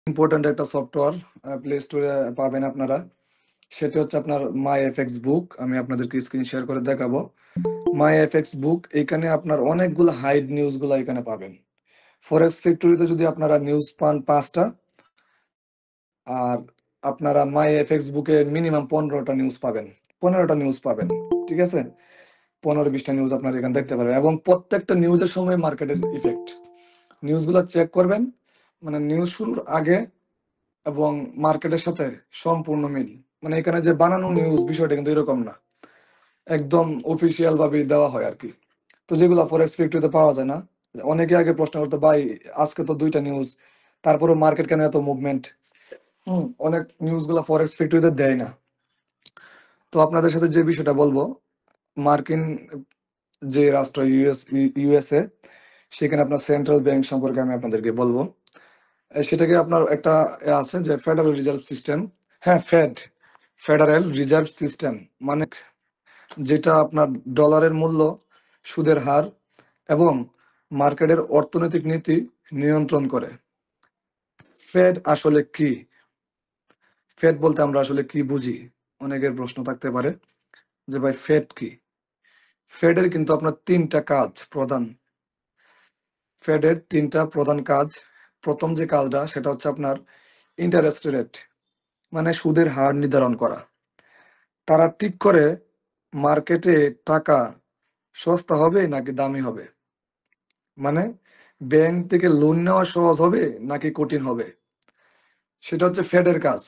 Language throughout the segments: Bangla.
ইম্পর্ট্যান্ট একটা সফটওয়্যার প্লে স্টোরে পাবেন আপনারা। সেটা হচ্ছে আপনার মাই এফএক্স বুক। আমি আপনাদেরকে স্ক্রিন শেয়ার করে দেখাবো। মাই এফএক্স বুক, এখানে আপনার অনেকগুলো হাইড নিউজগুলো এখানে পাবেন। ফরেক্স ফ্যাক্টরিতে যদি আপনারা নিউজ পান 5টা, আর আপনারা মাই এফএক্স বুকে মিনিমাম 15টা নিউজ পাবেন। 15টা নিউজ পাবেন, ঠিক আছে? 15-20টা নিউজ আপনারা এখানে দেখতে পারবেন, এবং প্রত্যেকটা নিউজের সময় মার্কেটের ইফেক্ট। নিউজগুলো চেক করবেন, মানে নিউজ শুরুর আগে এবং মার্কেটের সাথে সম্পূর্ণ মিল। মানে এখানে যে বানানো নিউজ, বিষয়টা কিন্তু এরকম না, একদম অফিসিয়াল ভাবে দেওয়া হয় আর কি। তো যেগুলো ফরেক্স ফ্যাক্টরিতে পাওয়া যায় না। অনেকে আগে প্রশ্ন করতো, ভাই আজকে তো 2টা নিউজ, তারপরে মার্কেট কেন এত মুভমেন্ট? অনেক নিউজগুলো ফরেক্স ফ্যাক্টরিতে দেয় না। তো আপনাদের সাথে যে বিষয়টা বলবো, মার্কিন যে রাষ্ট্র ইউএসএ, সেখানে আপনার সেন্ট্রাল ব্যাংক সম্পর্কে আমি আপনাদেরকে বলবো। সেটাকে আপনার একটা আছে যে ফেডারেল রিজার্ভ সিস্টেম। হ্যাঁ, ফেডারেল রিজার্ভ সিস্টেম মানে যেটা আপনার ডলারের মূল্য, সুদের হার এবং মার্কেটের অর্থনৈতিক নীতি নিয়ন্ত্রণ করে। ফেড আসলে কি? ফেড বলতে আমরা আসলে কি বুঝি? অনেকের প্রশ্ন থাকতে পারে যে ভাই ফেড কি? ফেডের কিন্তু আপনার 3টা কাজ প্রধান। ফেডের 3টা প্রধান কাজ। প্রথম যে কাজটা, সেটা হচ্ছে আপনার ইন্টারেস্ট রেট, মানে সুদের হার নির্ধারণ করা। তারা ঠিক করে মার্কেটে টাকা সস্তা হবে নাকি দামি হবে, মানে ব্যাংক থেকে লোন নেওয়া সহজ হবে নাকি কঠিন হবে, সেটা হচ্ছে ফেডের কাজ।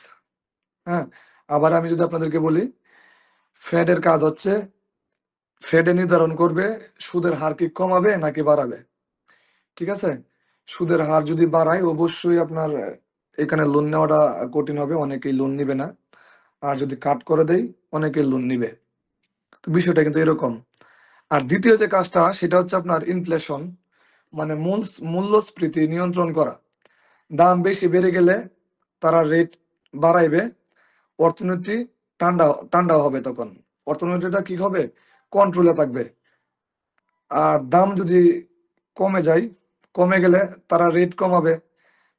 হ্যাঁ, আবার আমি যদি আপনাদেরকে বলি, ফেডের কাজ হচ্ছে ফেডে নির্ধারণ করবে সুদের হার কি কমাবে নাকি বাড়াবে, ঠিক আছে? সুদের হার যদি বাড়ায়, অবশ্যই আপনার এখানে লোন নেওয়াটা কঠিন হবে, অনেকেই লোন নিবে না। আর যদি কাট করে দেয়, অনেকেই লোন নিবে। তো বিষয়টা কিন্তু এরকম। আর দ্বিতীয় যে কাজটা, সেটা হচ্ছে আপনার ইনফ্লেশন, মানে মূল্যস্ফীতি নিয়ন্ত্রণ করা। দাম বেশি বেড়ে গেলে তারা রেট বাড়াইবে, অর্থনীতি ঠান্ডা ঠান্ডা হবে, তখন অর্থনীতিটা কি হবে? কন্ট্রোলে থাকবে। আর দাম যদি কমে যায়, কমে গেলে তারা রেট কমাবে,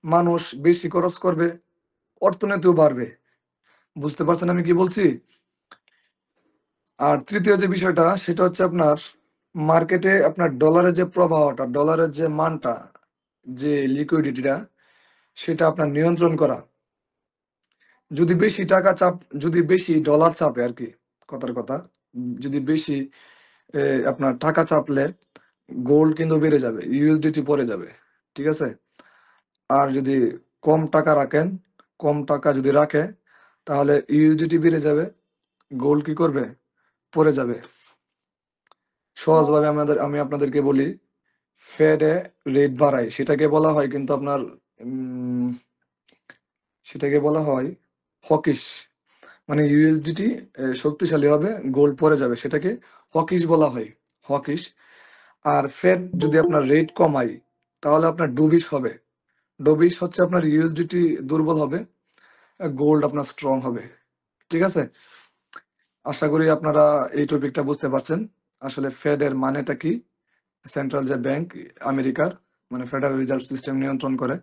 মানুষ বেশি খরচ করবে, অর্থনীতিও বাড়বে। বুঝতে পারছেন আমি কি বলছি? আর তৃতীয় যে বিষয়টা, সেটা হচ্ছে আপনার মার্কেটে আপনার ডলারের যে প্রবাহটা, ডলারের যে মানটা, যে লিকুইডিটিটা, সেটা আপনার নিয়ন্ত্রণ করা। যদি বেশি টাকা চাপ, যদি বেশি ডলার চাপে আর কি, কথার কথা, যদি বেশি এ, আপনার টাকা চাপলে গোল্ড কিন্তু বেড়ে যাবে, ইউএসডিটি পড়ে যাবে, ঠিক আছে? আর যদি কম টাকা রাখেন, কম টাকা যদি রাখে, তাহলে ইউএসডিটি বেড়ে যাবে, গোল্ড কি করবে? পড়ে যাবে। সহজভাবে আমি আপনাদেরকে বলি, ফেডে রেট বাড়ায়, সেটাকে বলা হয় কিন্তু আপনার উম, সেটাকে বলা হয় হকিশ। মানে ইউএসডিটি শক্তিশালী হবে, গোল্ড পড়ে যাবে, সেটাকে হকিশ বলা হয়, হকিশ। আর ফেড যদি আপনার রেট কমায়, তাহলে আপনার ডুবিশ হবে। ডুবিশ হচ্ছে আপনার ইউএসডিটি দুর্বল হবে, গোল্ড আপনার স্ট্রং হবে, ঠিক আছে? আশা করি আপনারা এই টপিকটা বুঝতে পারছেন। আসলে ফেড এর মানেটা কি? সেন্ট্রাল যে ব্যাংক আমেরিকার, মানে ফেডারেল রিজার্ভ সিস্টেম নিয়ন্ত্রণ করে।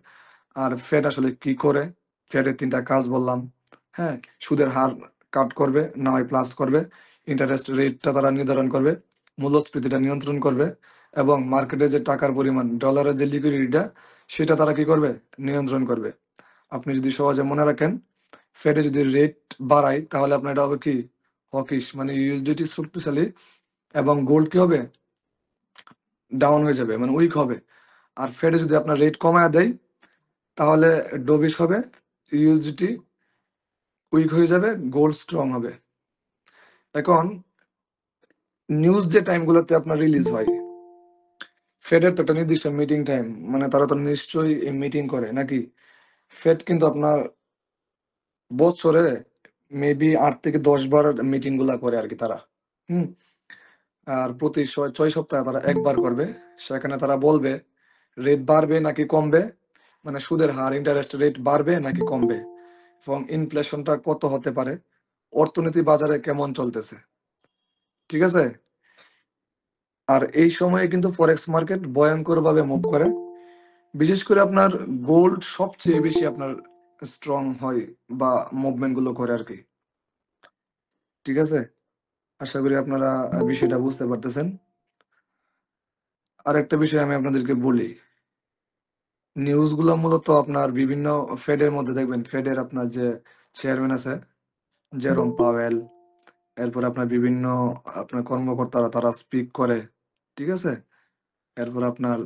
আর ফেড আসলে কি করে? ফেডের 3টা কাজ বললাম। হ্যাঁ, সুদের হার কাট করবে, না হয় প্লাস করবে, ইন্টারেস্ট রেটটা তারা নির্ধারণ করবে, মূল্যস্ফীতিটা নিয়ন্ত্রণ করবে, এবং মার্কেটে যে টাকার পরিমাণ, ডলারের যে লিকুইডিটিটা, সেটা তারা কি করবে? নিয়ন্ত্রণ করবে। আপনি যদি সহজে মনে রাখেন, ফেডে যদি রেট বাড়ায়, তাহলে আপনার এটা হবে কি? হকিশ, মানে ইউএসডিটি শক্তিশালী, এবং গোল্ড কি হবে? ডাউন হয়ে যাবে, মানে উইক হবে। আর ফেডে যদি আপনার রেট কমায় দেয়, তাহলে ডোবিশ হবে, ইউএসডিটি উইক হয়ে যাবে, গোল্ড স্ট্রং হবে। এখন নিউজ যে টাইমগুলোতে আপনার রিলিজ হয়, ফেডের তো একটা নির্দিষ্ট মিটিং টাইম, মানে তারা তো নিশ্চয়ই মিটিং করে নাকি? ফেড কিন্তু আপনার বছরে মেবি 8 থেকে 10 বার মিটিং গুলা করে আর কি তারা। হুম। আর প্রতি 6 সপ্তাহে তারা একবার করবে। সেখানে তারা বলবে রেট বাড়বে নাকি কমবে, মানে সুদের হার, ইন্টারেস্ট রেট বাড়বে নাকি কমবে, এবং ইনফ্লেশনটা কত হতে পারে, অর্থনীতি বাজারে কেমন চলতেছে, ঠিক আছে? আর এই সময়ে কিন্তু ফরেক্স মার্কেট ভয়ঙ্কর ভাবে মুভ করে। বিশেষ করে আপনার গোল্ড সবচেয়ে বেশি আপনার স্ট্রং হয় বা মুভমেন্ট গুলো করে আর কি। ঠিক আছে? আশা করি আপনারা বিষয়টা বুঝতে পারতেছেন। আরেকটা বিষয় আমি আপনাদেরকে বলি। নিউজ গুলা মূলত আপনার বিভিন্ন ফেডের মধ্যে দেখবেন, ফেডের আপনার যে চেয়ারম্যান আছে, জেরোম পাওয়েল, এরপর আপনার বিভিন্ন আপনার কর্মকর্তারা তারা স্পিক করে। ঠিক আছে? এরপর আপনার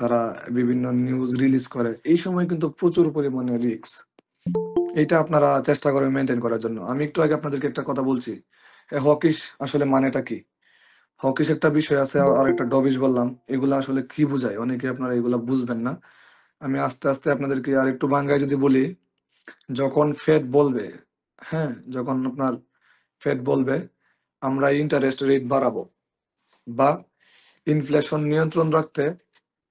তারা বিভিন্ন নিউজ রিলিজ করে। এই সময় কিন্তু প্রচুর পরিমাণে রিস্ক। এইটা আপনারা চেষ্টা করবেন মেইনটেইন করার জন্য। আমি একটু আগে আপনাদেরকে একটা কথা বলছি। হকিশ আসলে মানেটা কি? হকিশ একটা বিষয় আছে, আর একটা ডবিশ বললাম। এগুলা আসলে কি বুঝায়? অনেকে আপনারা এগুলা বুঝবেন না। আমি আস্তে, আস্তে আপনাদেরকে আরেকটু বাংলায় যদি বলি, যখন ফেড বলবে, হ্যাঁ? যখন আপনার ফেড বলবে, আমরা ইন্টারেস্ট রেট বাড়াবো বা ইনফ্লেশন নিয়ন্ত্রণ রাখতে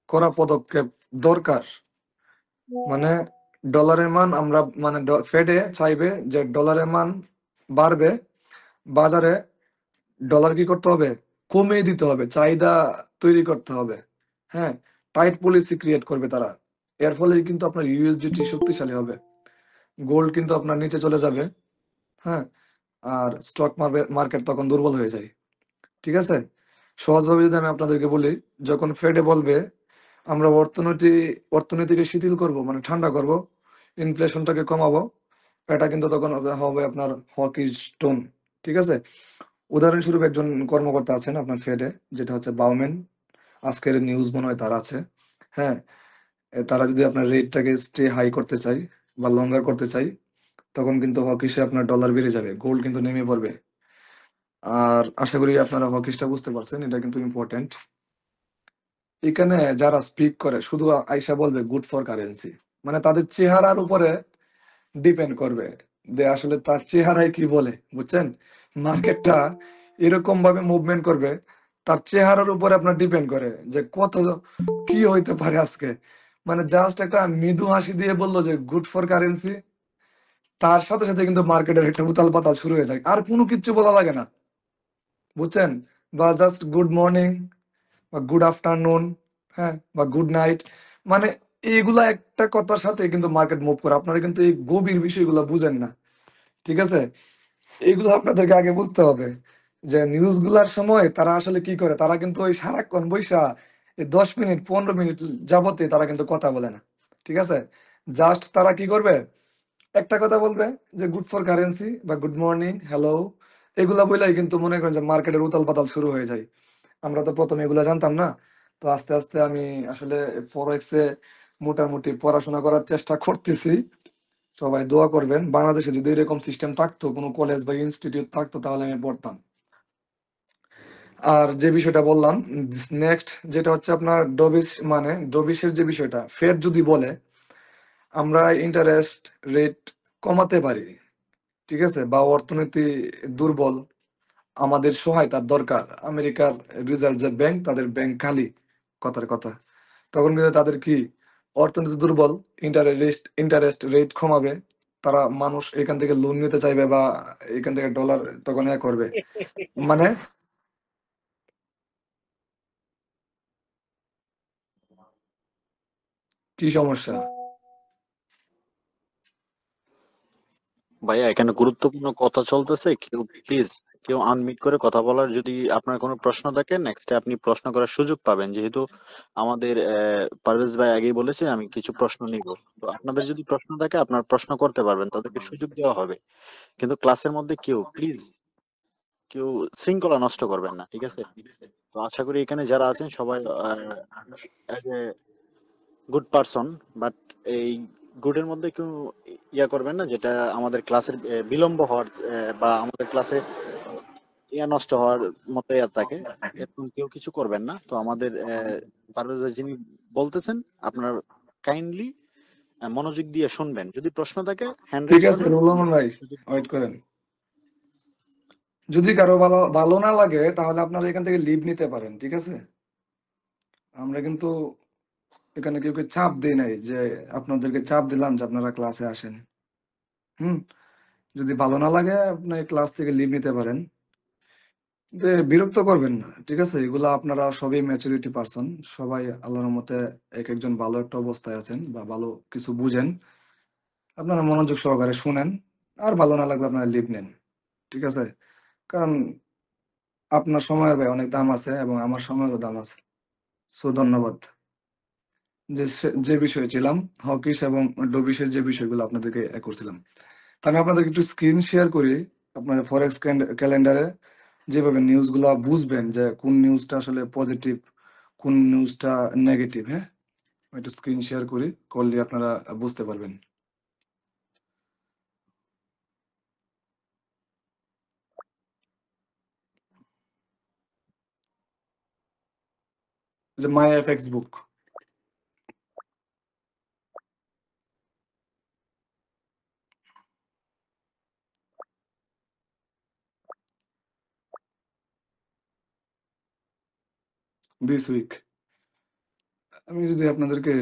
কড়া পদক্ষেপ দরকার। মানে ডলারের মান আমরা মানে ফেডে চাইবে যে ডলারের মান বাড়বে, বাজারে ডলার কি করতে হবে? কমিয়ে দিতে হবে, চাহিদা তৈরি করতে হবে। হ্যাঁ? টাইট পলিসি ক্রিয়েট করবে তারা। এর ফলে কিন্তু আপনার ইউএসডিটি শক্তিশালী হবে। গোল্ড কিন্তু আপনার নিচে চলে যাবে। হ্যাঁ? আর স্টক মার্কেট তখন দুর্বল হয়ে যায়। ঠিক আছে? সহজভাবে যদি আমি আপনাদেরকে বলি, যখন ফেডে বলবে আমরা অর্থনীতিকে শিথিল করব, মানে ঠান্ডা করব, ইনফ্লেশনটাকে কমাবো, এটা কিন্তু তখন হবে আপনার হকিস টোন। ঠিক আছে? উদাহরণস্বরূপ একজন কর্মকর্তা আছেন আপনার ফেডে, যেটা হচ্ছে বাউমেন। আজকের নিউজ মনে হয় তার আছে। হ্যাঁ? তারা যদি আপনার রেটটাকে স্টে হাই করতে চায় বা লঙ্গার করতে চায়, তখন কিন্তু হকিসে আপনার ডলার বেড়ে যাবে। গোল্ড কিন্তু নেমে পড়বে। আর আশা করি আপনারা হকিসটা বুঝতে পারছেন। এটা কিন্তু ইম্পোর্টেন্ট। এখানে যারা স্পিক করে শুধু আইসা বলবে গুড ফর কারেন্সি। মানে তাদের চেহারার উপরে ডিপেন্ড করবে যে আসলে তার চেহারায় কি বলে, বুঝছেন? মার্কেটটা এরকম ভাবে মুভমেন্ট করবে, তার চেহারার উপরে আপনার ডিপেন্ড করে যে কত কি হইতে পারে আজকে। মানে জাস্ট একটা মৃদু হাসি দিয়ে বললো যে গুড ফর কারেন্সি, তার সাথে সাথে কিন্তু মার্কেটের একটা উতাল পাতাল শুরু হয়ে যায়, আর কোনো কিচ্ছু বলা লাগে না, বুঝছেন? বা জাস্ট গুড মর্নিং বা গুড আফটারনুন, হ্যাঁ, বা গুড নাইট, মানে এইগুলা একটা কথার সাথে কিন্তু মার্কেট মুভ করে। আপনারা কিন্তু এই গভীর বিষয়গুলো বুঝেন না। ঠিক আছে? এইগুলো আপনাদেরকে আগে বুঝতে হবে যে নিউজ গুলার সময় তারা আসলে কি করে। তারা কিন্তু ওই সারাক্ষণ বৈশা এই 10 মিনিট 15 মিনিট যাবতে তারা কিন্তু কথা বলে না। ঠিক আছে? জাস্ট তারা কি করবে, একটা কথা বলবে যে গুড ফর কারেন্সি বা গুড মর্নিং, হ্যালো, এগুলা বললেই কিন্তু মনে করেন যে মার্কেটের উতাল পাতাল শুরু হয়ে যায়। আমরা তো প্রথমে এগুলা জানতাম না। তো আস্তে আস্তে আমি আসলে ফরেক্সে মোটামুটি পড়াশোনা করার চেষ্টা করতেছি। সবাই দোয়া করবেন। বাংলাদেশে যদি এরকম সিস্টেম থাকতো, কোনো কলেজ বা ইনস্টিটিউট থাকতো, তাহলে আমি পড়তাম। আর যে বিষয়টা বললাম, নেক্সট যেটা হচ্ছে আপনার ডবিশ, মানে ডবিশের যে বিষয়টা, ফেড যদি বলে আমরা ইন্টারেস্ট রেট কমাতে পারি, ঠিক আছে, বা অর্থনীতি দুর্বল, আমাদের সহায়তার দরকার, আমেরিকার রিজার্ভ যে ব্যাংক, তাদের ব্যাংক খালি, কথার কথা, তখন কিন্তু তাদের কি, অর্থনীতি দুর্বল, ইন্টারেস্ট রেট কমাবে, তারা মানুষ এখান থেকে লোন নিতে চাইবে বা এখান থেকে ডলার তখন করবে। মানে কি সমস্যা? ভাইয়া এখানে গুরুত্বপূর্ণ কথা চলতেছে, কেউ প্লিজ কেউ আনমিউট করে কথা বলার, যদি আপনার কোনো প্রশ্ন থাকে নেক্সটে আপনি প্রশ্ন করার সুযোগ পাবেন, যেহেতু আমাদের পারভেজ ভাই আগেই বলেছে আমি কিছু প্রশ্ন নিব। তো আপনাদের যদি প্রশ্ন থাকে আপনার প্রশ্ন করতে পারবেন, তাদেরকে সুযোগ দেওয়া হবে। কিন্তু ক্লাসের মধ্যে কেউ প্লিজ কেউ শৃঙ্খলা নষ্ট করবেন না, ঠিক আছে? তো আশা করি এখানে যারা আছেন সবাই গুড পারসন, বাট এই গুডের মধ্যে কেউ ইয়া করবেন না যেটা আমাদের ক্লাসের বিলম্ব হওয়ার বা আমাদের ক্লাসে ইয়া নষ্ট হওয়ার মতো ইয়া থাকে, এরকম কেউ কিছু করবেন না। তো আমাদের পারভেজ ভাই যিনি বলতেছেন, আপনার কাইন্ডলি মনোযোগ দিয়ে শুনবেন, যদি প্রশ্ন থাকে হ্যান্ড ঠিক রেজ আছে করবেন। রুলমান ভাই, ওয়েট করেন। যদি কারো ভালো ভালো না লাগে তাহলে আপনারা এখান থেকে লিভ নিতে পারেন। ঠিক আছে? আমরা কিন্তু এখানে কেউকে চাপ দিই নাই যে আপনাদেরকে চাপ দিলাম যে আপনারা ক্লাসে আসেন। হুম? যদি ভালো না লাগে আপনি ক্লাস থেকে লিভ নিতে পারেন। যে বিরক্ত করবেন না। ঠিক আছে? এগুলা আপনারা সবই ম্যাচুরিটি পারসন। সবাই আল্লাহর রহমতে একেকজন ভালো একটা অবস্থায় আছেন বা ভালো কিছু বুঝেন। আপনারা মনোযোগ সহকারে শুনেন। আর ভালো না লাগলে আপনারা লিভ নেন। ঠিক আছে? কারণ আপনার সময়ের ভাই অনেক দাম আছে এবং আমার সময়েরও দাম আছে। সো ধন্যবাদ। যে বিষয়ে ছিলাম, হকিস এবং ডবিসের যে বিষয়গুলো আপনাদেরকে করছিলাম। তো আমি আপনাদেরকে একটু স্ক্রিন শেয়ার করি। আপনার ফরেক্স ক্যালেন্ডারে যেভাবে নিউজগুলা বুঝবেন যে কোন নিউজটা আসলে পজিটিভ, কোন নিউজটা নেগেটিভ, হ্যাঁ? আমি একটু স্ক্রিন শেয়ার করি। করলে আপনারা বুঝতে পারবেন। যে my FX book. This week. আমি যদি আপনাদেরকে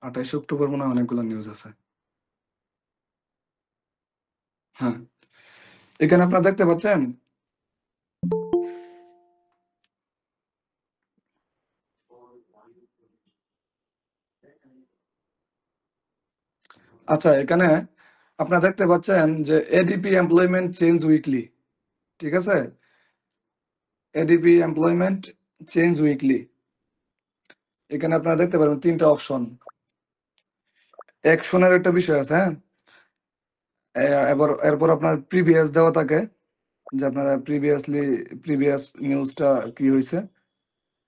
28 অক্টোবর মনে হয় অনেকগুলো নিউজ আছে। হ্যাঁ। এখানে আপনারা দেখতে পাচ্ছেন? আচ্ছা, এখানে আপনারা দেখতে পাচ্ছেন যে এডিপি এমপ্লয়মেন্ট চেঞ্জ উইকলি। ঠিক আছে? ADP employment change weekly. এখানে আপনারা দেখতে পারবেন ৩ টা অপশন। অ্যাকশনের একটা বিষয় আছে, হ্যাঁ? এরপর আপনার প্রিভিয়াস দেওয়া থাকে যে আপনারা প্রিভিয়াস নিউজটা কি হইছে,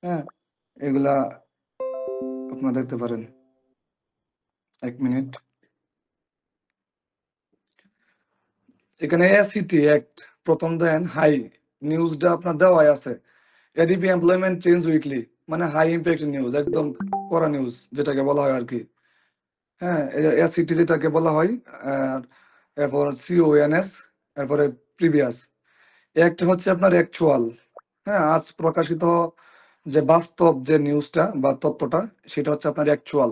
হ্যাঁ? এগুলা আপনারা দেখতে পারেন। ১ মিনিট। এখানে এসিটি অ্যাক্ট ১ম দেন হাই নিউজটা আপনার দেওয়াই আছে। এডিপি এমপ্লয়মেন্ট চেঞ্জ উইকলি মানে হাই ইমপ্যাক্ট নিউজ, একদম কড়া নিউজ যেটাকে বলা হয় আরকি। হ্যাঁ? এসিটি যেটাকে বলা হয়। আর এরপর সিওএনএস, এরপরে প্রিভিয়াস। একটা হচ্ছে আপনার অ্যাকচুয়াল, হ্যাঁ? আজ প্রকাশিত যে বাস্তব যে নিউজটা বা তথ্যটা সেটা হচ্ছে আপনার অ্যাকচুয়াল।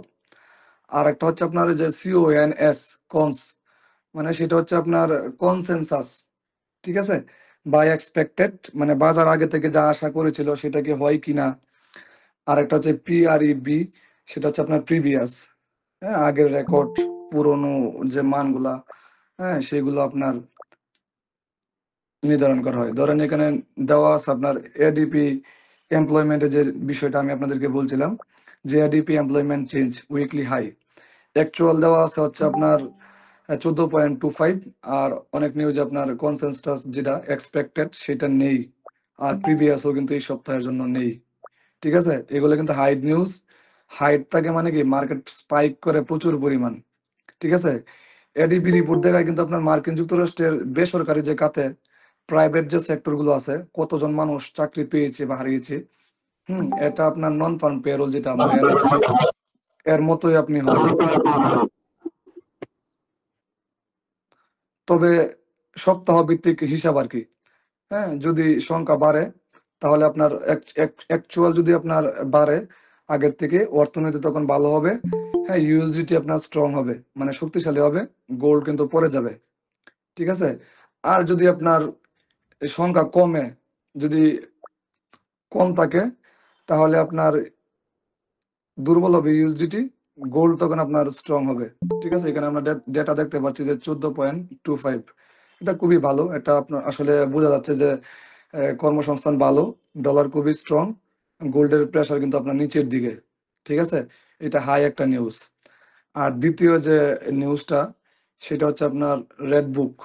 আর একটা হচ্ছে আপনার যে সিওএনএস কনস মানে সেটা হচ্ছে আপনার কনসেনসাস। ঠিক আছে? বা এক্সপেক্টেড মানে বাজার আগে থেকে যা আশা করেছিল সেটা কি হয় কিনা। আর একটা হচ্ছে পিআরইবি, সেটা হচ্ছে আপনার প্রিভিয়াস, হ্যাঁ? আগের রেকর্ড, পুরনো যে মানগুলা, হ্যাঁ? সেগুলো আপনার নির্ধারণ করা হয়। ধরেন এখানে দেওয়া আছে আপনার এডিপি এমপ্লয়মেন্টের যে বিষয়টা আমি আপনাদেরকে বলছিলাম যে ADP employment change weekly high. Actual দেওয়া আছে হচ্ছে আপনার 14.25। আর অনেক নিউজে আপনার কনসেনসাস যেটা এক্সপেক্টেড সেটা নেই। আর প্রিভিয়াসও কিন্তু এই সপ্তাহের জন্য নেই। ঠিক আছে? এগুলো কিন্তু হাইড নিউজ। হাইড থাকে মানে কি মার্কেট স্পাইক করে প্রচুর পরিমাণ। ঠিক আছে? এডিপি রিপোর্ট দেখায় কিন্তু আপনার মার্কিন যুক্তরাষ্ট্রের বেসরকারি যে খাতে প্রাইভেট যে সেক্টর গুলো আছে কতজন মানুষ চাকরি পেয়েছে বা হারিয়েছে। এটা আপনার নন ফার্ম পেরোল যেটা আমরা এনএফপি এর মতোই আপনি হয়। তবে সপ্তাহ ভিত্তিক হিসাব আরকি। হ্যাঁ? যদি সংখ্যা বাড়ে তাহলে আপনার অ্যাকচুয়াল যদি আপনার বাড়ে আগের থেকে অর্থনীতি তখন ভালো হবে। হ্যাঁ? ইউএসডিটি আপনার স্ট্রং হবে। মানে শক্তিশালী হবে। গোল্ড কিন্তু পড়ে যাবে। ঠিক আছে? আর যদি আপনার সংখ্যা কমে, যদি কম থাকে তাহলে আপনার দুর্বল হবে ইউএসডিটি, গোল্ড তখন আপনার স্ট্রং হবে। ঠিক আছে? এখানে আমরা ডেটা দেখতে পাচ্ছি যে 14.25। এটা খুবই ভালো। এটা আপনার আসলে বোঝা যাচ্ছে যে কর্মসংস্থান ভালো, ডলার খুবই স্ট্রং, গোল্ডের প্রেশার কিন্তু আপনার নিচের দিকে। ঠিক আছে? এটা হাই একটা নিউজ। আর দ্বিতীয় যে নিউজটা সেটা হচ্ছে আপনার রেড বুক।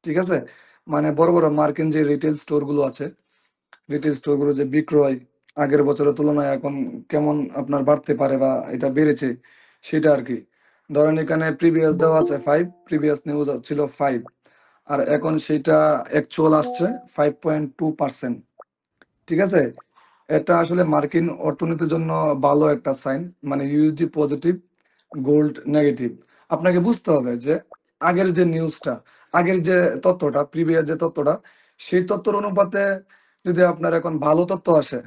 ঠিক আছে? মানে বড়, বড় মার্কিন যে রিটেইল স্টোর গুলো আছে, রিটেইল স্টোর গুলো যে বিক্রয় আগের বছরের তুলনায় এখন কেমন আপনার বাড়তে পারে বা এটা বেড়েছে সেটা আরকি। ধরেন এখানে প্রিভিয়াস দেওয়া আছে 5, প্রিভিয়াস নিউজ ছিল 5 আর এখন সেইটা অ্যাকচুয়াল আসছে 5.2%। ঠিক আছে? এটা আসলে মার্কিন অর্থনীতির জন্য ভালো একটা সাইন। মানে ইউএসডি পজিটিভ, গোল্ড নেগেটিভ। আপনাকে বুঝতে হবে যে আগের যে নিউজটা, আগের যে তথ্যটা, প্রিভিয়াস যে তথ্যটা, সেই তথ্যের অনুপাতে যদি আপনার এখন ভালো তথ্য আসে,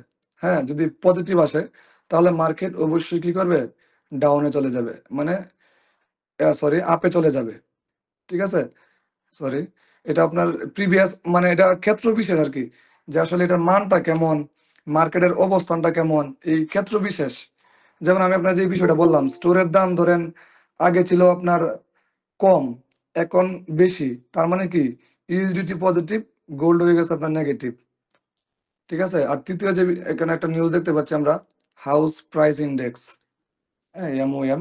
হ্যাঁ? যদি পজিটিভ আসে, তাহলে মার্কেট অবশ্যই কি করবে? ডাউনে চলে যাবে। মানে সরি আপে চলে যাবে। ঠিক আছে? সরি। এটা আপনার প্রিভিয়াস মানে এটা ক্ষেত্র বিশেষ আর কি, যে আসলে এটার মানটা কেমন, মার্কেটের অবস্থানটা কেমন, এই ক্ষেত্র বিশেষ। যেমন আমি আপনার যে বিষয়টা বললাম, স্টোরের দাম ধরেন আগে ছিল আপনার কম, এখন বেশি, তার মানে কি ইউএসডিটি পজিটিভ, গোল্ড হয়ে গেছে আপনার নেগেটিভ। ঠিক আছে। আর তৃতীয় যে এখানে একটা নিউজ দেখতে পাচ্ছি আমরা, হাউস প্রাইস ইন্ডেক্স, হ্যাঁ, এমওএম,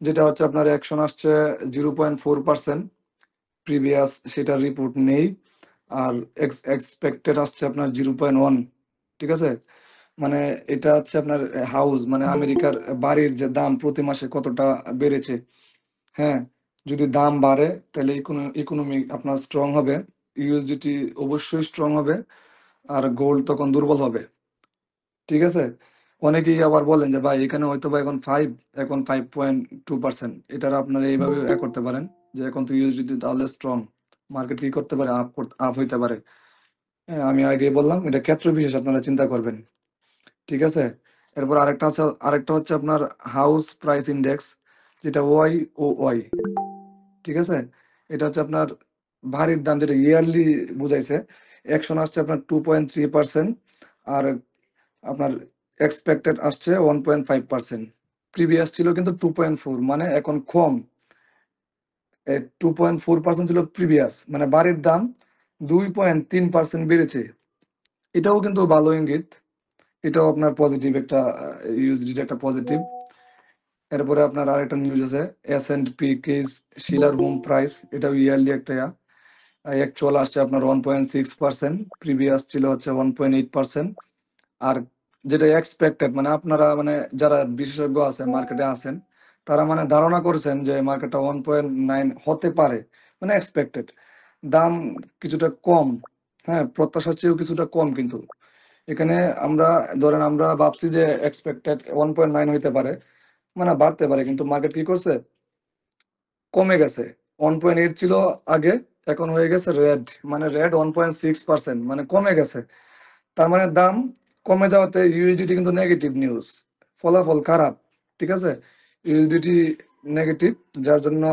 যেটা হচ্ছে আপনার অ্যাকশন আসছে 0.4%, প্রিভিয়াস সেটার রিপোর্ট নেই। আর এক্সপেক্টেড আসছে আপনার 0.1। ঠিক আছে। মানে এটা হচ্ছে আপনার হাউস মানে আমেরিকার বাড়ির যে দাম প্রতি মাসে কতটা বেড়েছে। হ্যাঁ, যদি দাম বাড়ে তাহলে ইকোনমি আপনার স্ট্রং হবে, ইউএসডিটি অবশ্যই স্ট্রং হবে, আর গোল্ড তখন দুর্বল হবে। ঠিক আছে। অনেকেই আবার বলেন যে ভাই এখানে হয়তো বা এখন 5.2%, এটার আপনারা এইভাবে করতে পারেন যে এখন তো ইউএসডিটি তাহলে স্ট্রং, মার্কেট কি করতে পারে, আপ হইতে পারে। হ্যাঁ, আমি আগে বললাম এটা ক্ষেত্র বিশেষ, আপনারা চিন্তা করবেন। ঠিক আছে। এরপর আরেকটা হচ্ছে আপনার হাউস প্রাইস ইন্ডেক্স, যেটা ওয়াই। ঠিক আছে। এটা হচ্ছে আপনার বাড়ির দাম, যেটা ইয়ারলি বুঝাইছে। অ্যাকশন আসছে আপনার 2.3%, আর আপনার এক্সপেক্টেড আসছে 1.5%। প্রিভিয়াস ছিল কিন্তু 2.4, মানে এখন কম। 2.4% ছিল প্রিভিয়াস, মানে বাড়ির দাম 2.3% বেড়েছে। এটাও কিন্তু ভালো ইঙ্গিত, এটাও আপনার পজিটিভ একটা, ইউএসডি একটা পজিটিভ। এরপরে আপনার আরেকটা নিউজ আছে, S&P কেস শিলার হোম প্রাইস, এটাও ইয়ারলি একটা অ্যাকচুয়াল আসছে আপনার 1.6%, প্রিভিয়াস ছিল হচ্ছে 1.8%। আর যেটা এক্সপেক্টেড মানে আপনারা মানে যারা বিশেষজ্ঞ আছে মার্কেটে আছেন, তারা মানে ধারণা করছেন যে মার্কেটটা 1.9 হতে পারে, মানে এক্সপেক্টেড দাম কিছুটা কম। হ্যাঁ, প্রত্যাশার চেয়েও কিছুটা কম, কিন্তু এখানে আমরা ধরেন আমরা ভাবছি যে এক্সপেক্টেড 1.9 হইতে পারে, মানে বাড়তে পারে, কিন্তু মার্কেট কি করছে, কমে গেছে। 1.8 ছিল আগে, এখন হয়ে গেছে রেড, মানে রেড 1.6%, মানে কমে গেছে। তার মানে দাম কমে যাওয়াতে ইউএসডিটি কিন্তু নেগেটিভ নিউজ, ফলাফল খারাপ। ঠিক আছে। ইউএসডিটি নেগেটিভ, যার জন্য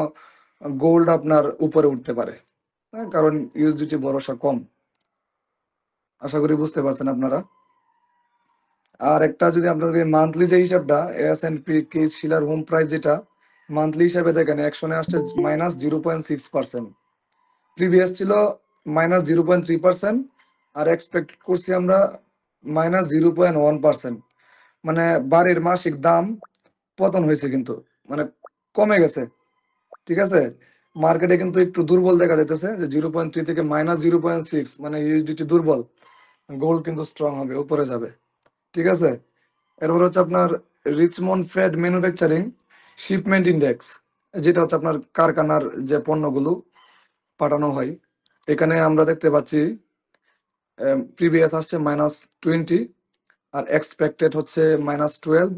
গোল্ড আপনার উপরে উঠতে পারে। হ্যাঁ, কারণ ইউএসডিটি ভরসা কম। আশা করি বুঝতে পারছেন আপনারা। আর একটা যদি আপনাদের মান্থলি যে হিসাবটা, S&P কি শিলার হোম প্রাইস, যেটা মান্থলি হিসাবে দেখেন অ্যাকশনে আসছে -0.6%, প্রিভিয়াস ছিল -0.3%, আর এক্সপেক্ট করছি আমরা -0.1%। মানে বাড়ির মাসিক দাম পতন হয়েছে, কিন্তু মানে কমে গেছে। ঠিক আছে। মার্কেটে কিন্তু একটু দুর্বল দেখা যাইতেছে, যে 0.3 থেকে -0.6, মানে ইউএসডিটি দুর্বল, গোল্ড কিন্তু স্ট্রং হবে, উপরে যাবে। ঠিক আছে। এরপর হচ্ছে আপনার Richmond Fed manufacturing shipment index, যেটা হচ্ছে আপনার কারখানার যে পণ্যগুলো পাঠানো হয়। এখানে আমরা দেখতে পাচ্ছি প্রিভিয়াস আসছে -20, আর এক্সপেক্টেড হচ্ছে -12,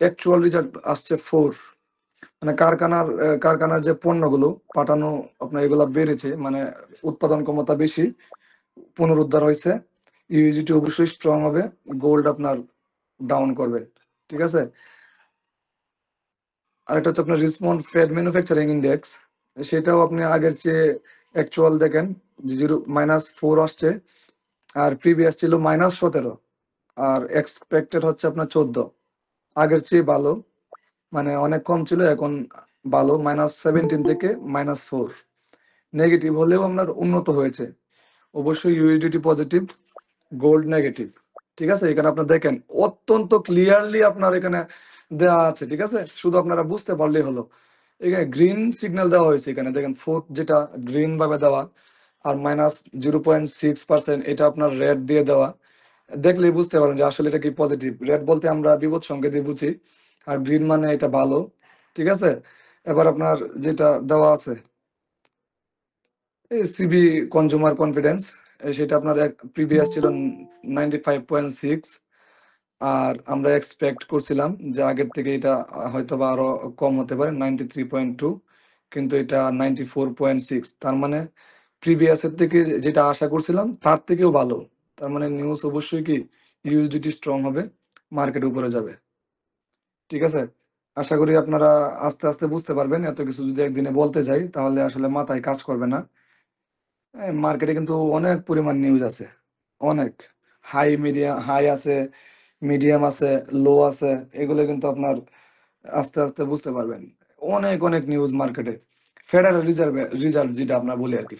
অ্যাকচুয়াল রেজাল্ট আসছে 4। মানে কারখানার যে পণ্যগুলো পাঠানো আপনার এগুলা বেড়েছে, মানে উৎপাদন ক্ষমতা বেশি, পুনরুদ্ধার হয়েছে, ইউএসডিটি অবশ্যই স্ট্রং হবে, গোল্ড আপনার ডাউন করবে। ঠিক আছে। আরেকটা হচ্ছে আপনার রিসমন্ড ফেড ম্যানুফ্যাকচারিং ইন্ডেক্স, সেটাও আপনি আগের চেয়ে অ্যাকচুয়াল দেখেন যে -4 আসছে, আর প্রিভিয়াস ছিল -17, আর এক্সপেক্টেড হচ্ছে আপনার 14। আগের চেয়ে ভালো, মানে অনেক কম ছিল, এখন ভালো, -17 থেকে -4। নেগেটিভ হলেও আপনার উন্নত হয়েছে। অবশ্যই ইউএসডিটি পজিটিভ, গোল্ড নেগেটিভ। ঠিক আছে। এখানে আপনার দেখেন অত্যন্ত ক্লিয়ারলি আপনার এখানে দেওয়া আছে। ঠিক আছে, শুধু আপনারা বুঝতে পারলেই হলো। এখানে গ্রিন সিগন্যাল দেওয়া হয়েছে, এখানে দেখেন ফোর্থ যেটা গ্রিন ভাবে দেওয়া, আর -0.6% এটা আপনার রেড দিয়ে দেওয়া। দেখলেই বুঝতে পারেন যে আসলে এটা কি পজিটিভ। রেড বলতে আমরা বিপদ সংকেতই বুঝি, আর গ্রিন মানে এটা ভালো। ঠিক আছে। এবার আপনার যেটা দেওয়া আছে এই সিবি কনজুমার কনফিডেন্স, সেটা আপনার প্রিভিয়াস ছিল 95.6, আর আমরা এক্সপেক্ট করছিলাম যে আগের থেকে এটা হয়তো বা আরো কম হতে পারে, 93.2, কিন্তু এটা 94.6। তার মানে প্রিভিয়াসের থেকে যেটা আশা করছিলাম তার থেকেও ভালো। তার মানে নিউজ অবশ্যই কি ইউএসডিটি স্ট্রং হবে, মার্কেট উপরে যাবে। ঠিক আছে। আশা করি আপনারা আস্তে আস্তে বুঝতে পারবেন, এত কিছু যদি একদিনে বলতে যাই তাহলে আসলে মাথায় কাজ করবে না। মার্কেটে কিন্তু অনেক পরিমাণ নিউজ আছে, অনেক হাই আছে, মিডিয়াম আছে, লো আছে। এগুলো কিন্তু আপনার আস্তে আস্তে বুঝতে পারবেন। অনেক অনেক নিউজ মার্কেটে। ফেডারেল রিজার্ভ যেটা আমরা বলি আর কি,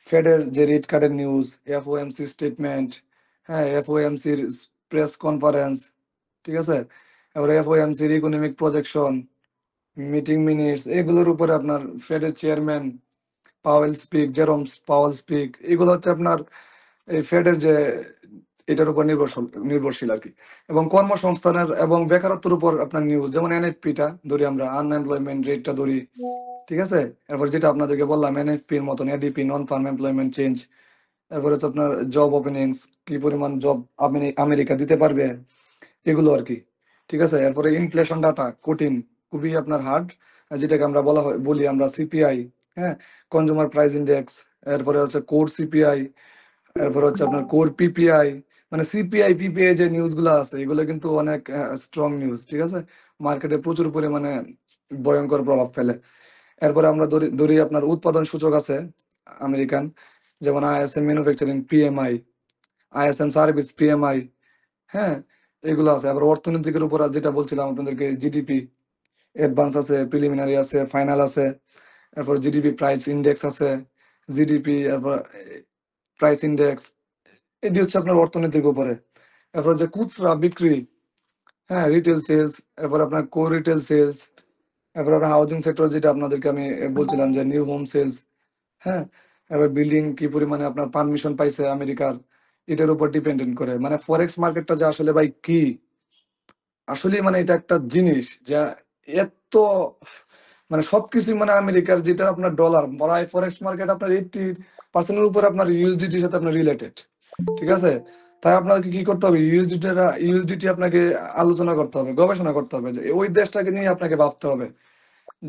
ফেডের যে রেট কার্ডের নিউজ, এফওএমসি স্টেটমেন্ট, হ্যাঁ, এফওএমসির প্রেস কনফারেন্স, ঠিক আছে, এবার এফওএমসির ইকোনমিক প্রজেকশন, মিটিং মিনিটস, এগুলোর উপরে আপনার ফেডের চেয়ারম্যান জেরোম পাওয়েল স্পিক, এগুলো হচ্ছে আপনার এই ফেডের যে এটার উপর নির্ভরশীল আর কি। এবং কর্মসংস্থানের এবং বেকারত্বের উপর আপনার নিউজ, যেমন এনএফপিটা ধরি, আমরা আনএমপ্লয়মেন্ট রেটটা ধরি, ঠিক আছে। এরপর যেটা আপনাদেরকে বললাম এনএফপির মতন এডিপি, নন ফার্ম এমপ্লয়মেন্ট চেঞ্জ। এরপর হচ্ছে আপনার জব ওপেনিংস, কি পরিমাণ জব আমেরিকা দিতে পারবে, এগুলো আর কি, ঠিক আছে। এরপরে ইনফ্লেশন ডাটা কঠিন, খুবই আপনার হার্ড, যেটাকে আমরা বলি আমরা সিপিআই, হ্যাঁ, কনজিউমার প্রাইস ইন্ডেক্স। এরপরে হচ্ছে কোর সিপিআই, এরপর হচ্ছে আপনার কোর পিপিআই। মানে সিপিআই পিপিআই যে নিউজ গুলো আছে, এগুলো কিন্তু অনেক স্ট্রং নিউজ, ঠিক আছে। মার্কেটে প্রচুর পরিমাণে ভয়ঙ্কর প্রভাব ফেলে। এরপরে আমরা ধরি আপনার উৎপাদন সূচক আছে আমেরিকান, যেমন ISM manufacturing PMI, ISM service PMI, হ্যাঁ, এগুলো আছে। আবার অর্থনীতিকের উপর আর যেটা বলছিলাম আপনাদেরকে, জিডিপি অ্যাডভান্স আছে, প্রিলিমিনারি আছে, ফাইনাল আছে। এরপর জিডিপি প্রাইস ইন্ডেক্স আছে, জিডিপি, এরপর প্রাইস ইন্ডেক্স, এটি হচ্ছে আপনার অর্থনীতির উপরে। এরপর যে খুচরা বিক্রি, হ্যাঁ, রিটেল সেলস, এরপর আপনার কো রিটেল সেলস, এরপর আপনার হাউজিং সেক্টর, যেটা আপনাদেরকে আমি বলছিলাম যে নিউ হোম সেলস, হ্যাঁ। এবার বিল্ডিং কি পরিমাণে আপনার পারমিশন পাইছে আমেরিকার, এটার উপর ডিপেন্ডেন্ট করে। মানে ফরেক্স মার্কেটটা যে আসলে ভাই কি, আসলে মানে এটা একটা জিনিস যা এত, মানে সবকিছুই মানে আমেরিকার যেটা আপনার ডলার, প্রায় ফরেক্স মার্কেট আপনার 80% উপর আপনার ইউএসডিটির সাথে আপনার রিলেটেড, ঠিক আছে। তাই আপনাকে কি করতে হবে, ইউএসডিটি আপনাকে আলোচনা করতে হবে, গবেষণা করতে হবে, যে ওই দেশটাকে নিয়ে আপনাকে ভাবতে হবে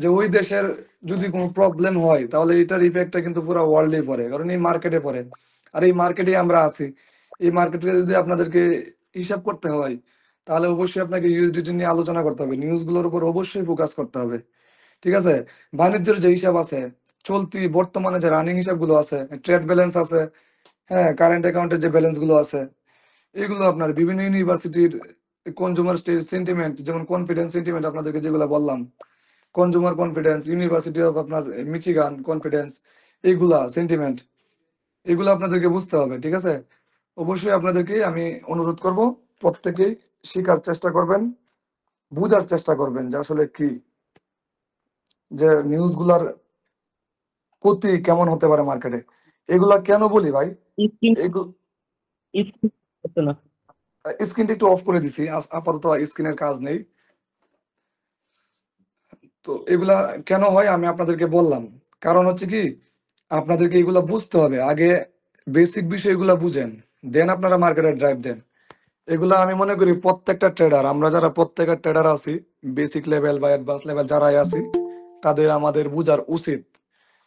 যে ওই দেশের যদি কোনো প্রবলেম হয়, তাহলে এটার ইফেক্টটা কিন্তু পুরো ওয়ার্ল্ডে পড়ে, কারণ এই মার্কেটে পড়ে। আর এই মার্কেটে আমরা আছি। এই মার্কেটে যদি আপনাদেরকে হিসাব করতে হয়, তাহলে অবশ্যই আপনাকে ইউএসডিটি নিয়ে আলোচনা করতে হবে, নিউজগুলোর উপর অবশ্যই ফোকাস করতে হবে, ঠিক আছে। বাণিজ্যের যে হিসাব আছে, চলতি বর্তমানে যে রানিং হিসাবগুলো আছে, ট্রেড ব্যালেন্স আছে, হ্যাঁ, কারেন্ট অ্যাকাউন্টের যে ব্যালেন্স গুলো আছে, এগুলো আপনার বিভিন্ন ইউনিভার্সিটির কনজুমার সেন্টিমেন্ট, যেমন কনফিডেন্স সেন্টিমেন্ট আপনাদেরকে যেগুলো বললাম, কনজুমার কনফিডেন্স, ইউনিভার্সিটি অফ আপনার মিচিগান কনফিডেন্স, এইগুলা সেন্টিমেন্ট, এগুলো আপনাদেরকে বুঝতে হবে, ঠিক আছে। অবশ্যই আপনাদেরকে আমি অনুরোধ করব, প্রত্যেকেই শেখার চেষ্টা করবেন, বুঝার চেষ্টা করবেন যে আসলে কি, যে নিউজগুলার ক্ষতি কেমন হতে পারে মার্কেটে। এগুলা কেন বলি ভাই, স্ক্রিন এগুলো, স্ক্রিন হচ্ছে না। স্ক্রিনটা একটু অফ করে দিছি, আপাতত স্ক্রিনের কাজ নেই। তো এগুলা কেন হয় আমি আপনাদেরকে বললাম, কারণ হচ্ছে কি, আপনাদেরকে এগুলা বুঝতে হবে আগে, বেসিক বিষয়গুলা বুঝেন, দেন আপনারা মার্কেটে ড্রাইভ দেন। এগুলা আমি মনে করি প্রত্যেকটা ট্রেডার, আমরা যারা প্রত্যেকটা ট্রেডার আছি, বেসিক লেভেল বা অ্যাডভান্স লেভেল যারাই আছি, তাদের আমাদের বুঝার উচিত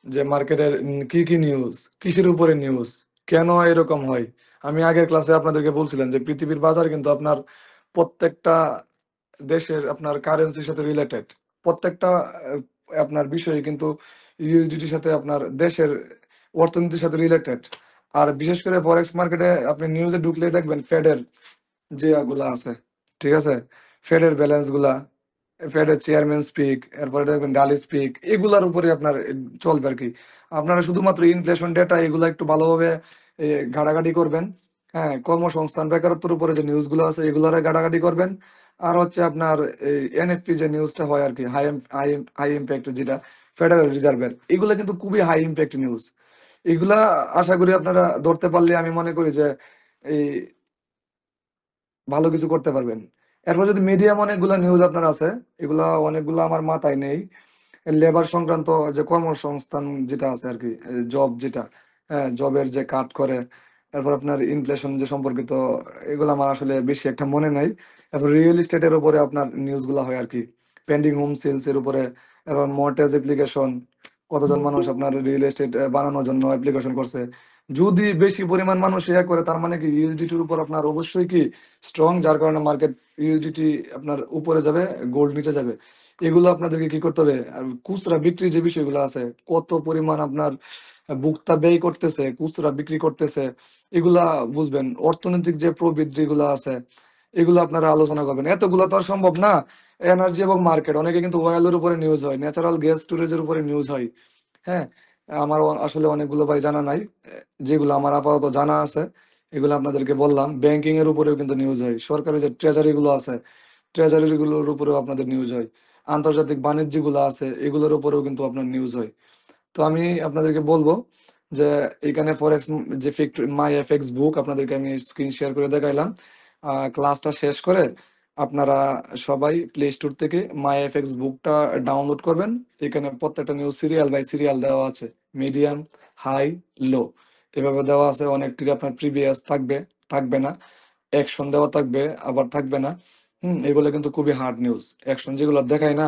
যে মার্কেটের কি কি নিউজ, কিসের উপরে নিউজ, কেন এরকম হয়। আমি আগের ক্লাসে আপনাদেরকে বলছিলাম যে পৃথিবীর বাজার কিন্তু আপনার প্রত্যেকটা দেশের আপনার কারেন্সির সাথে রিলেটেড, প্রত্যেকটা আপনার বিষয় কিন্তু ইউএসডিটির সাথে আপনার দেশের অর্থনীতির সাথে রিলেটেড। আর বিশেষ করে ফরেক্স মার্কেটে আপনি নিউজে ঢুকলেই দেখবেন ফেডের যে গুলা আছে, ঠিক আছে, ফেডের ব্যালেন্স গুলা, ফেডের চেয়ারম্যান স্পিক, এরপরে দেখবেন ডালি স্পিক, এগুলার উপরে আপনার চলবে আর কি। আপনারা শুধুমাত্র ইনফ্লেশন ডেটা এগুলা একটু ভালোভাবে ঘাটাঘাটি করবেন, হ্যাঁ, কর্মসংস্থান বেকারত্বের উপরে যে নিউজ গুলো আছে এগুলারে ঘাটাঘাটি করবেন। আর হচ্ছে আপনার এই এনএফপি যে নিউজটা হয় আর কি, হাই ইম্প্যাক্ট, যেটা ফেডারেল রিজার্ভের, এগুলা কিন্তু খুবই হাই ইম্প্যাক্ট নিউজ। এগুলা আশা করি আপনারা ধরতে পারলে আমি মনে করি যে এই ভালো কিছু করতে পারবেন। এরপর যদি মিডিয়াম অনেকগুলা নিউজ আপনার আছে, এগুলা অনেকগুলা আমার মাথায় নেই, লেবার সংক্রান্ত যে কর্মসংস্থান যেটা আছে আর কি, জব যেটা, হ্যাঁ, জবের যে কাট করে, এরপর আপনার ইনফ্লেশন যে সম্পর্কিত, এগুলো আমার আসলে বেশি একটা মনে নাই। এরপর রিয়েল এস্টেটের উপরে আপনার নিউজ গুলা হয় আর কি, পেন্ডিং হোম সেলস এর উপরে, এরপর মর্টগেজ অ্যাপ্লিকেশন, কতজন মানুষ আপনার রিয়েল এস্টেট বানানোর জন্য অ্যাপ্লিকেশন করছে। যদি বেশি পরিমাণ মানুষ করে, তার মানে কি ইউএসডিটির উপর আপনার অবশ্যই কি স্ট্রং, যার কারণে মার্কেট ইউএসডিটি আপনার উপরে যাবে, গোল্ড নিচে যাবে। এগুলো আপনাদেরকে কি করতে হবে। আর খুচরা বিক্রি যে বিষয়গুলো আছে, কত পরিমাণ আপনার ভোক্তা ব্যয় করতেছে, খুচরা বিক্রি করতেছে, এগুলা বুঝবেন। অর্থনৈতিক যে প্রবৃদ্ধি গুলা আছে এগুলো আপনারা আলোচনা করবেন। এতগুলা তো আর সম্ভব না। এনার্জি এবং মার্কেট, অনেকে কিন্তু ওয়েলের উপরে নিউজ হয়, ন্যাচারাল গ্যাস স্টোরেজের উপরে নিউজ হয়। হ্যাঁ, আমার আসলে অনেকগুলো ভাই জানা নাই। যেগুলো আমার আপাতত জানা আছে এগুলো আপনাদেরকে বললাম। ব্যাংকিং এর উপরেও কিন্তু নিউজ হয়, সরকারি যে ট্রেজারি গুলো আছে ট্রেজারি গুলোর উপরেও আপনাদের নিউজ হয়, আন্তর্জাতিক বাণিজ্য গুলো আছে এগুলোর উপরেও কিন্তু আপনার নিউজ হয়। তো আমি আপনাদেরকে বলবো যে এখানে ফরেক্স যে মাই এফএক্স বুক আপনাদেরকে আমি স্ক্রিন শেয়ার করে দেখাইলাম। ক্লাসটা শেষ করে আপনারা সবাই প্লে স্টোর থেকে মাই এফএক্স বুকটা ডাউনলোড করবেন। এখানে প্রত্যেকটা নিউজ সিরিয়াল বাই সিরিয়াল দেওয়া আছে, মিডিয়াম, হাই, লো এভাবে দেওয়া আছে। অনেকটির আপনার প্রিভিয়াস থাকবে, থাকবে না, অ্যাকশন দেওয়া থাকবে, আবার থাকবে না। এগুলো কিন্তু খুবই হার্ড নিউজ। অ্যাকশন যেগুলো দেখায় না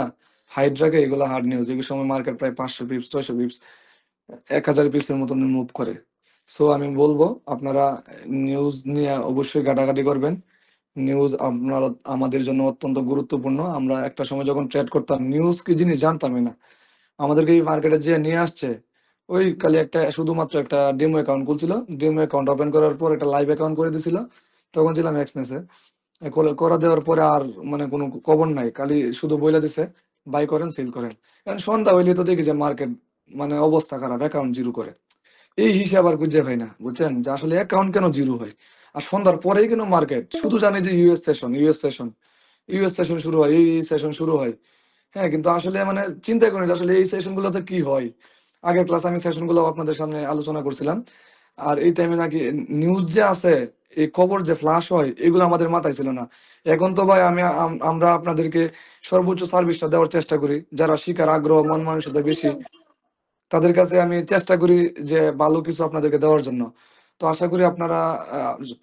হাইড্রাকে, এগুলো হার্ড নিউজ। এগুলো সময় মার্কেট প্রায় 500 পিপস, 600 পিপস, 1000 পিপসের মতন মুভ করে। সো আমি বলবো আপনারা নিউজ নিয়ে অবশ্যই ঘাটাঘাটি করবেন। নিউজ আপনারা আমাদের জন্য অত্যন্ত গুরুত্বপূর্ণ। আমরা একটা সময় যখন ট্রেড করতাম নিউজ কি জিনিস জানতামই না। আমাদেরকে এই মার্কেটে যে নিয়ে আসছে ওই খালি একটা শুধুমাত্র একটা ডেমো অ্যাকাউন্ট খুলছিল, ডেমো অ্যাকাউন্ট ওপেন করার পর একটা লাইভ অ্যাকাউন্ট করে দিছিল। তখন ছিলাম এক্সনেসে, করা দেওয়ার পরে আর মানে কোনো খবর নাই, খালি শুধু বইলা দিছে বাই করেন সেল করেন। কারণ সন্ধ্যা হইলে তো দেখি যে মার্কেট মানে অবস্থা খারাপ, অ্যাকাউন্ট জিরো করে। এই হিসাব আর খুঁজে পাই না, বুঝছেন, যে আসলে অ্যাকাউন্ট কেন জিরো হয়। আর সন্ধ্যার পরেই কেন মার্কেট, শুধু জানি যে ইউএস সেশন শুরু হয়, এই সেশন শুরু হয়। হ্যাঁ, কিন্তু আসলে মানে চিন্তা করি যে আসলে এই সেশন গুলোতে কি হয়। আগের ক্লাস আমি সেশন গুলো আপনাদের সামনে আলোচনা করছিলাম। আর এই টাইমে নাকি নিউজ যে আছে, এই খবর যে ফ্লাশ হয় এগুলো আমাদের মাথায় ছিল না। এখন তো ভাই আমরা আপনাদেরকে সর্বোচ্চ সার্ভিসটা দেওয়ার চেষ্টা করি। যারা শিকার আগ্রহ মন মানসিকতা বেশি তাদের কাছে আমি চেষ্টা করি যে ভালো কিছু আপনাদেরকে দেওয়ার জন্য। তো আশা করি আপনারা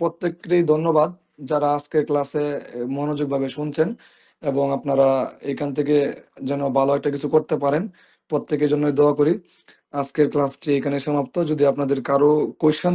প্রত্যেককেই ধন্যবাদ যারা আজকের ক্লাসে মনোযোগভাবে শুনছেন, এবং আপনারা এখান থেকে যেন ভালো একটা কিছু করতে পারেন। প্রত্যেকের জন্য দোয়া করি। আজকের ক্লাসটি এখানে সমাপ্ত। যদি আপনাদের কারো কোয়েশ্চেন